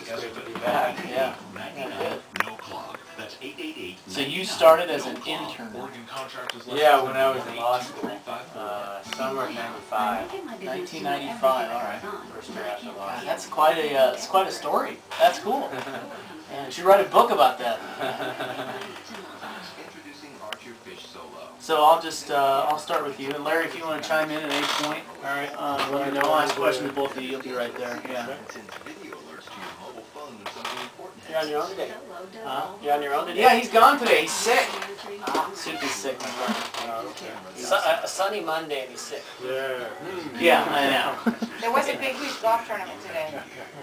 Good to be back. Yeah. No clock. That's 888. So you started as an intern. Yeah, when I was in law school. Summer of '95. 1995. All right. First year after law. That's quite a story. That's cool. And you should write a book about that. So I'll start with you. And Larry, if you want to chime in at any point, all right, let me know. I'll ask questions to both of you. You'll be right there. Yeah. You're on your own today? You're on your own today? Yeah, he's gone today. He's sick. Super sick, my friend. A sunny Monday and he's sick. Yeah, I know. There was a big huge golf tournament today.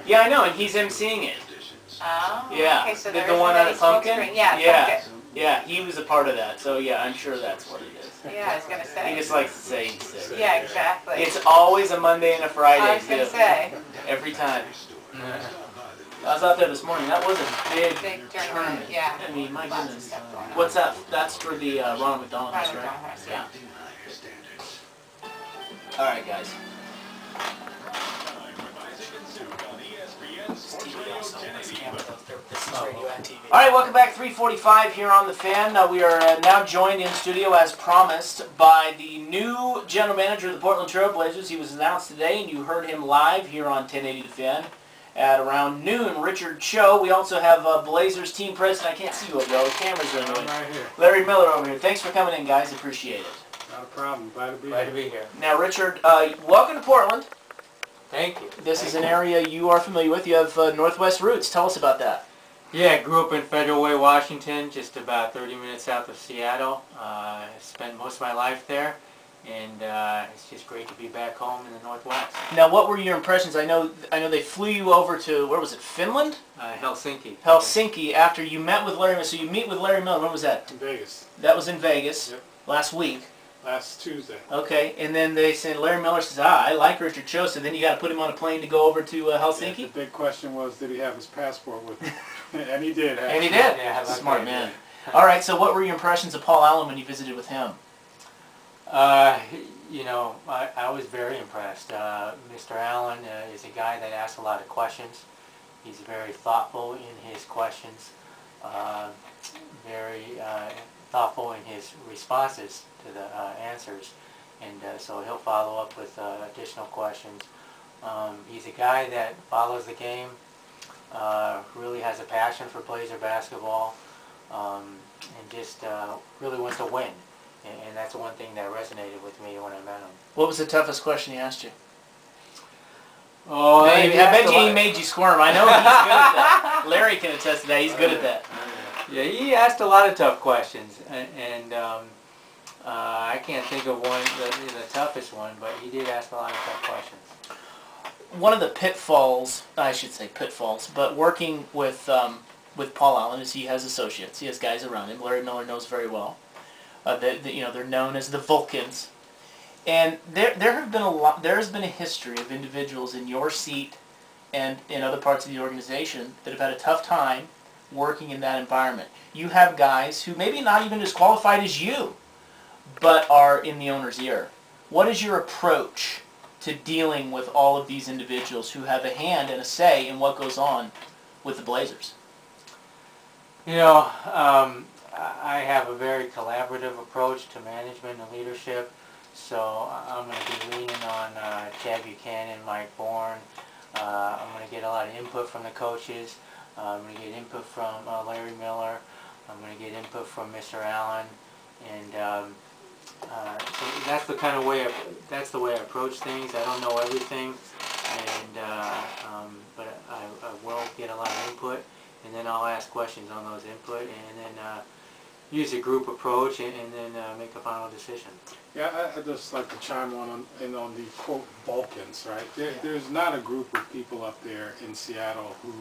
Yeah, I know, and he's emceeing it. Oh, Yeah. okay, so the there one on the pumpkin? Yeah, pumpkin. Yeah, he was a part of that. So yeah, I'm sure that's what it is. Yeah, I was going to say. He just likes to say he's sick. Yeah, exactly. It's always a Monday and a Friday, I was going to say. Every time. I was out there this morning. That was a big tournament. Yeah. I mean, my goodness. What's that? That's for the Ronald McDonald House, right? Yeah. All right, guys. All right, welcome back. 3:45 here on the Fan. We are now joined in studio, as promised, by the new general manager of the Portland Trail Blazers. He was announced today, and you heard him live here on 1080 The Fan at around noon. Richard Cho. We also have Blazers team president. I can't see you over there. The cameras are in the way. Right here. Larry Miller over here. Thanks for coming in, guys. Appreciate it. Not a problem. Glad Glad to be here. Now, Richard, welcome to Portland. Thank you. This is an area you are familiar with. You have Northwest roots. Tell us about that. Yeah, I grew up in Federal Way, Washington, just about 30 minutes south of Seattle. I spent most of my life there, and it's just great to be back home in the Northwest. Now, what were your impressions? I know they flew you over to, where was it, Finland? Helsinki. Helsinki, after you met with Larry Miller. So you meet with Larry Miller. When was that? In Vegas. That was in Vegas. Yep. Last week. Last Tuesday. Okay, and then they said, Larry Miller says, I like Richard Cho, so then you got to put him on a plane to go over to Helsinki? Yeah, the big question was, did he have his passport with him? And he did. And he did? Yeah, Smart man. All right, so what were your impressions of Paul Allen when you visited with him? You know, I was very impressed. Mr. Allen is a guy that asks a lot of questions. He's very thoughtful in his questions, very thoughtful in his responses to the answers, and so he'll follow up with additional questions. He's a guy that follows the game, really has a passion for Blazer basketball, and just really wants to win. And that's one thing that resonated with me when I met him. What was the toughest question he asked you? Oh, I bet you he made you squirm. I know he's good at that. Larry can attest to that. He's good at that. Yeah, he asked a lot of tough questions, and I can't think of one, the toughest one, but he did ask a lot of tough questions. One of the pitfalls, I should say pitfalls, but working with Paul Allen is he has associates. He has guys around him. Larry Miller knows very well. They're known as the Vulcans, and there has been a history of individuals in your seat and in other parts of the organization that have had a tough time working in that environment. You have guys who maybe not even as qualified as you, but are in the owner's ear. What is your approach to dealing with all of these individuals who have a hand and a say in what goes on with the Blazers? You know, I have a very collaborative approach to management and leadership, so I'm going to be leaning on Chad Buchanan, Mike Bourne. I'm going to get a lot of input from the coaches. I'm going to get input from Larry Miller. I'm going to get input from Mr. Allen, and so that's the kind of way that's the way I approach things. I don't know everything, and but I will get a lot of input, and then I'll ask questions on those input, and then use a group approach, and then make a final decision. Yeah, I'd just like to chime on the quote Balkans, right? There's not a group of people up there in Seattle who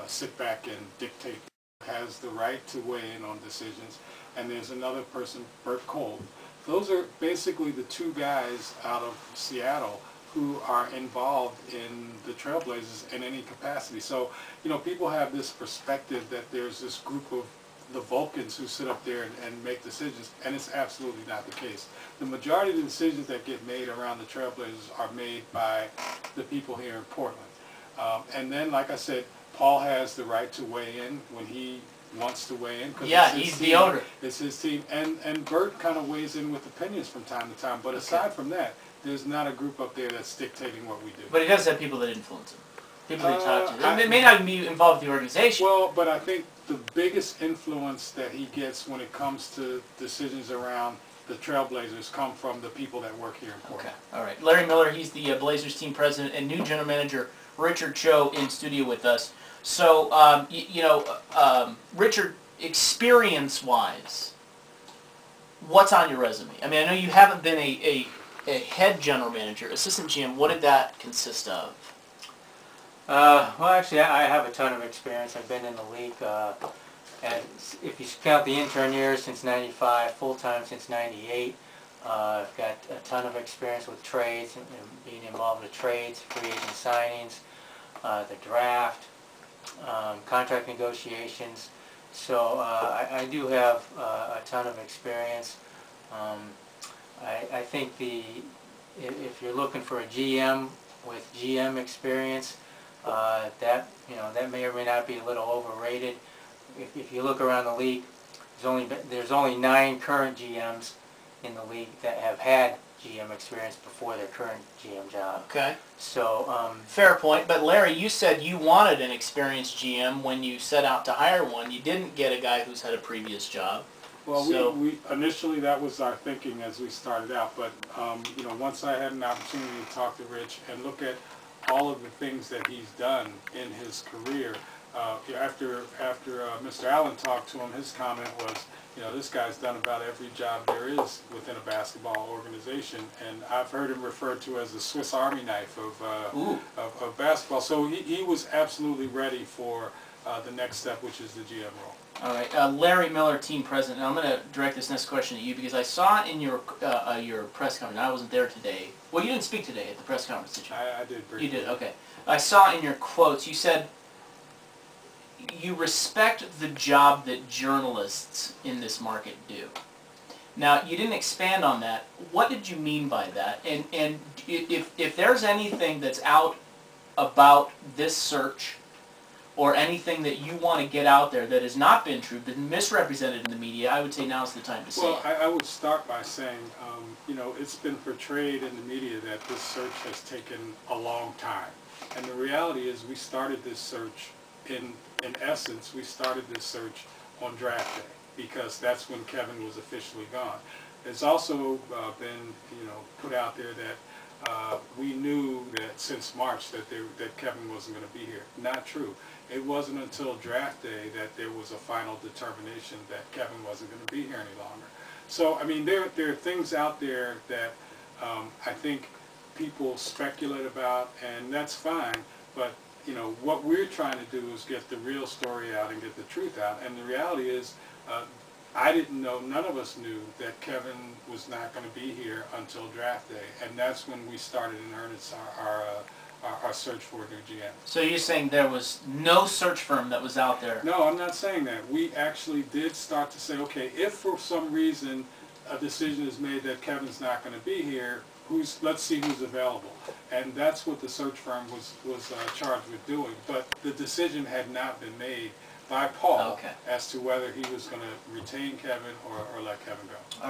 sit back and dictate, has the right to weigh in on decisions, and there's another person, Bert Kolb. Those are basically the two guys out of Seattle who are involved in the Trailblazers in any capacity. So, you know, people have this perspective that there's this group of the Vulcans who sit up there and make decisions, and it's absolutely not the case. The majority of the decisions that get made around the Trailblazers are made by the people here in Portland. And then, like I said, Paul has the right to weigh in when he wants to weigh in. 'Cause Yeah, it's his he's team. the owner. It's his team. And Bert kind of weighs in with opinions from time to time. But aside from that, there's not a group up there that's dictating what we do. But he does have people that influence him. People that he talks to. I- It may not even be involved with the organization. Well, but I think the biggest influence that he gets when it comes to decisions around the Trailblazers come from the people that work here in Portland. Okay, all right. Larry Miller, he's the Blazers team president, and new general manager Richard Cho in studio with us. So, Richard, experience-wise, what's on your resume? I mean, I know you haven't been a head general manager, assistant GM. What did that consist of? Well, actually, I have a ton of experience. I've been in the league, and if you count the intern years, since '95, full-time since '98. I've got a ton of experience with trades, and being involved with trades, free agent signings, the draft, contract negotiations. So I do have a ton of experience. I think if you're looking for a GM with GM experience, that may or may not be a little overrated. If you look around the league, there's only 9 current GMs in the league that have had GM experience before their current GM job. Okay. So fair point. But Larry, you said you wanted an experienced GM when you set out to hire one. You didn't get a guy who's had a previous job. well, So- we initially that was our thinking as we started out. But once I had an opportunity to talk to Rich and look at all of the things that he's done in his career, after Mr. Allen talked to him, his comment was, this guy's done about every job there is within a basketball organization, and I've heard him referred to as the Swiss Army knife of basketball. So he was absolutely ready for the next step, which is the GM role. All right, Larry Miller, team president. Now I'm going to direct this next question at you because I saw in your press conference. I wasn't there today. Well, you didn't speak today at the press conference, did you? I did briefly. You did. Okay. I saw in your quotes you said you respect the job that journalists in this market do. Now, you didn't expand on that. What did you mean by that? And if there's anything that's out about this search or anything that you want to get out there that has not been true, been misrepresented in the media, I would say now's the time to say Well, it. I would start by saying, it's been portrayed in the media that this search has taken a long time. And the reality is we started this search, in essence, we started this search on draft day because that's when Kevin was officially gone. It's also been, put out there that we knew that since March that Kevin wasn't going to be here. Not true. It wasn't until draft day that there was a final determination that Kevin wasn't going to be here any longer. So, I mean, there are things out there that I think people speculate about, and that's fine, but, what we're trying to do is get the real story out and get the truth out. And the reality is, I didn't know, none of us knew that Kevin was not going to be here until draft day, and that's when we started in earnest our search for a new GM. So you're saying there was no search firm that was out there? No, I'm not saying that. We actually did start to say, okay, if for some reason a decision is made that Kevin's not going to be here, let's see who's available. And that's what the search firm was charged with doing. But the decision had not been made by Paul as to whether he was going to retain Kevin or let Kevin go.